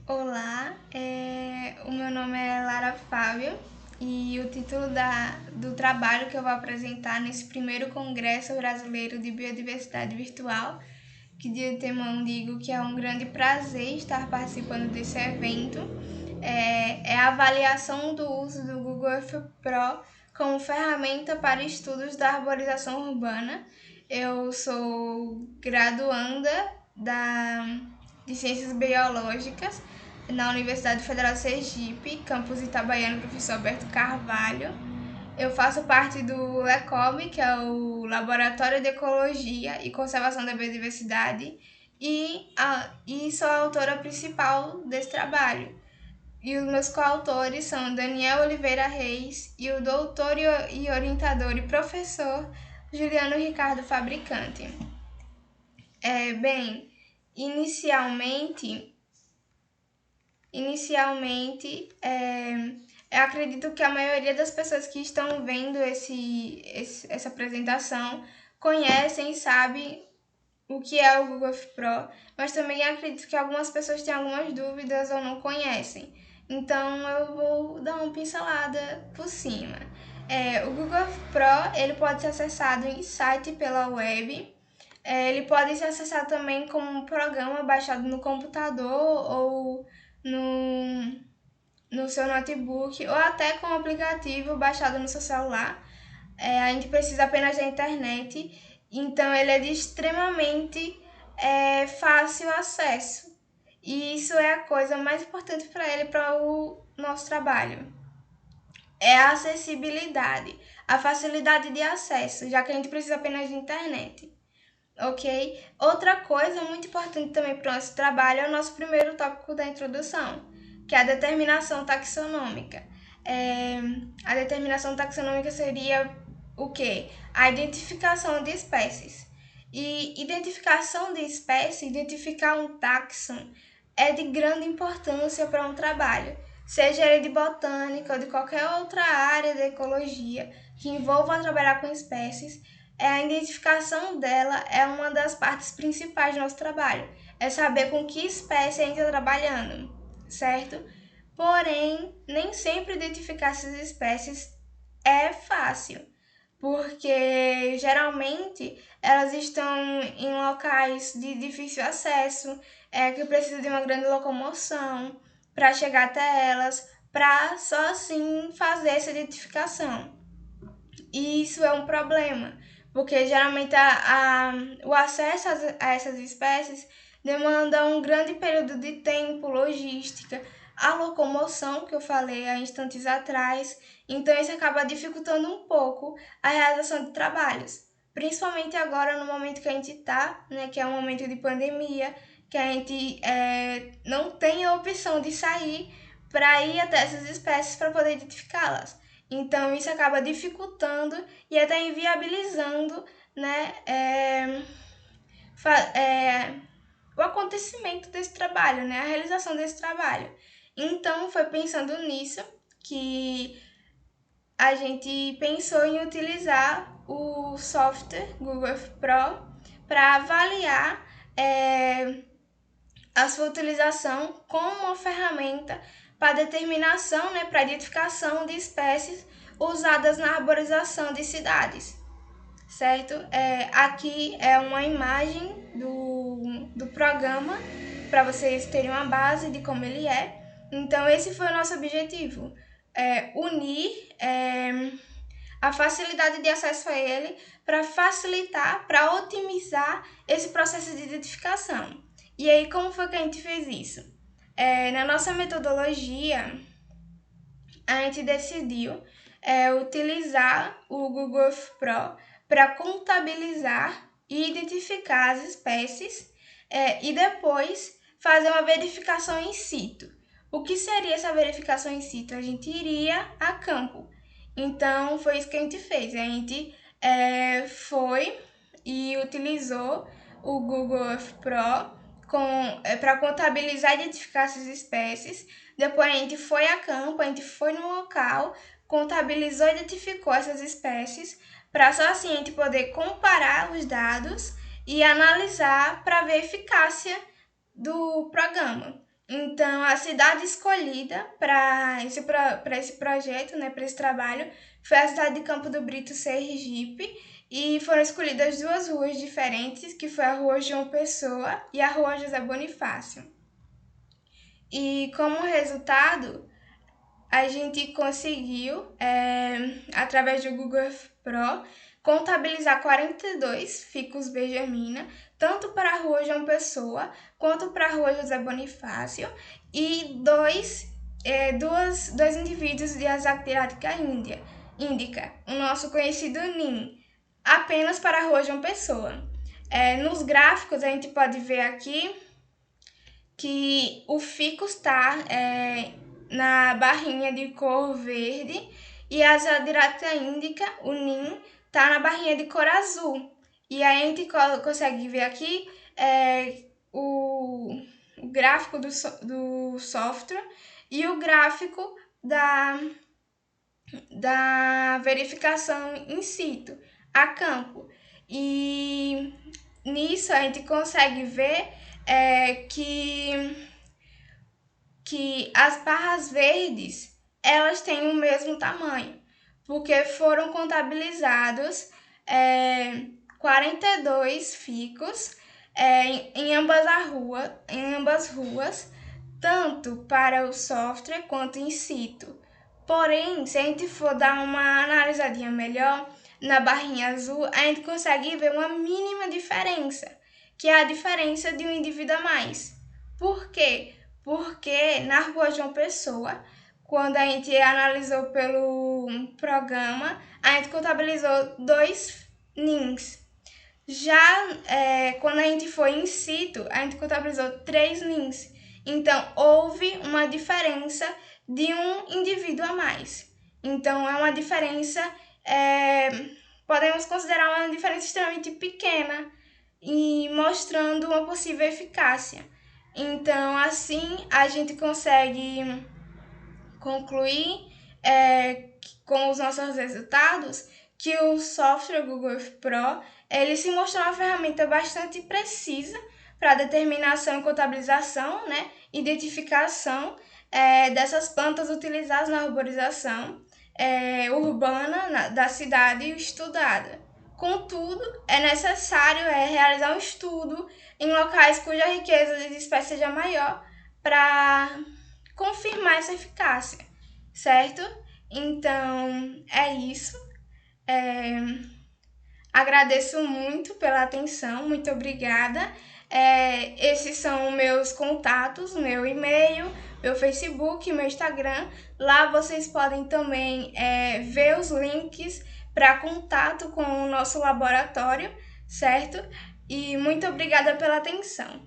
Olá, o meu nome é Lara Fábio e o título do trabalho que eu vou apresentar nesse primeiro Congresso Brasileiro de Biodiversidade Virtual, que de tema digo que é um grande prazer estar participando desse evento, é a avaliação do uso do Google Earth Pro como ferramenta para estudos da arborização urbana. Eu sou graduanda de Ciências Biológicas na Universidade Federal de Sergipe, campus Itabaiana, professor Alberto Carvalho. Eu faço parte do LECOB, que é o Laboratório de Ecologia e Conservação da Biodiversidade, e sou a autora principal desse trabalho. E os meus coautores são Daniel Oliveira Reis e o doutor e orientador e professor Juliano Ricardo Fabricante. Bem, inicialmente eu acredito que a maioria das pessoas que estão vendo essa apresentação conhecem e sabem o que é o Google Pro, mas também acredito que algumas pessoas têm algumas dúvidas ou não conhecem. Então eu vou dar uma pincelada por cima. O Google Pro ele pode ser acessado em site pela web. Ele pode ser acessado também como um programa baixado no computador ou no, no seu notebook ou até com um aplicativo baixado no seu celular. A gente precisa apenas da internet, então ele é de extremamente fácil acesso. E isso é a coisa mais importante para ele, para o nosso trabalho. É a acessibilidade, a facilidade de acesso, já que a gente precisa apenas de internet. Ok? Outra coisa muito importante também para o nosso trabalho é o nosso primeiro tópico da introdução, que é a determinação taxonômica. A determinação taxonômica seria o quê? A identificação de espécies. E identificação de espécie, identificar um taxon, é de grande importância para um trabalho, seja ele de botânica ou de qualquer outra área da ecologia que envolva trabalhar com espécies. A identificação dela é uma das partes principais do nosso trabalho. É saber com que espécie a gente está trabalhando, certo? Porém, nem sempre identificar essas espécies é fácil, porque geralmente elas estão em locais de difícil acesso, que precisa de uma grande locomoção para chegar até elas, para só assim fazer essa identificação. E isso é um problema, porque geralmente o acesso a essas espécies demanda um grande período de tempo, logística, a locomoção que eu falei há instantes atrás, então isso acaba dificultando um pouco a realização de trabalhos, principalmente agora no momento que a gente está, né, que é um momento de pandemia, que a gente não tem a opção de sair para ir até essas espécies para poder identificá-las. Então isso acaba dificultando e até inviabilizando, né, o acontecimento desse trabalho, né, a realização desse trabalho. Então foi pensando nisso que a gente pensou em utilizar o software Google Earth Pro para avaliar a sua utilização como uma ferramenta para determinação, né, para identificação de espécies usadas na arborização de cidades, certo? Aqui é uma imagem do programa para vocês terem uma base de como ele é. Então esse foi o nosso objetivo, unir a facilidade de acesso a ele para facilitar, para otimizar esse processo de identificação. E aí, como foi que a gente fez isso? Na nossa metodologia, a gente decidiu utilizar o Google Earth Pro para contabilizar e identificar as espécies e depois fazer uma verificação in situ. O que seria essa verificação in situ? A gente iria a campo. Então, foi isso que a gente fez. A gente foi e utilizou o Google Earth Pro para contabilizar e identificar essas espécies. Depois a gente foi a campo, a gente foi no local, contabilizou e identificou essas espécies, para só assim a gente poder comparar os dados e analisar para ver a eficácia do programa. Então, a cidade escolhida para esse projeto, né, para esse trabalho, foi a cidade de Campo do Brito, Sergipe, e foram escolhidas duas ruas diferentes, que foi a Rua João Pessoa e a Rua José Bonifácio. E como resultado, a gente conseguiu, através do Google Earth Pro, contabilizar 42 ficus Benjamina, tanto para a Rua João Pessoa quanto para a Rua José Bonifácio, e dois indivíduos de Asactirática índica, o nosso conhecido NIM, apenas para a Rua João Pessoa. Nos gráficos, a gente pode ver aqui que o ficus está na barrinha de cor verde e a Asactirática índica, o NIM, está na barrinha de cor azul. E aí a gente consegue ver aqui o gráfico do software e o gráfico da verificação in situ, a campo. E nisso a gente consegue ver que as barras verdes elas têm o mesmo tamanho, porque foram contabilizados 42 ficos em ambas ruas, tanto para o software quanto in situ. Porém, se a gente for dar uma analisadinha melhor, na barrinha azul, a gente consegue ver uma mínima diferença, que é a diferença de um indivíduo a mais. Por quê? Porque na Rua João Pessoa, quando a gente analisou pelo programa, a gente contabilizou 2 NINs. Já quando a gente foi in situ, a gente contabilizou 3 NINs. Então, houve uma diferença de um indivíduo a mais. Então, é uma diferença, podemos considerar uma diferença extremamente pequena e mostrando uma possível eficácia. Então, assim, a gente consegue concluir com os nossos resultados que o software Google Earth Pro ele se mostrou uma ferramenta bastante precisa para determinação e contabilização, né, identificação dessas plantas utilizadas na arborização urbana da cidade estudada. Contudo, é necessário realizar um estudo em locais cuja riqueza de espécies seja maior para confirmar essa eficácia, certo? Então, é isso. Agradeço muito pela atenção, muito obrigada. Esses são meus contatos, meu e-mail, meu Facebook, meu Instagram. Lá vocês podem também ver os links para contato com o nosso laboratório, certo? E muito obrigada pela atenção.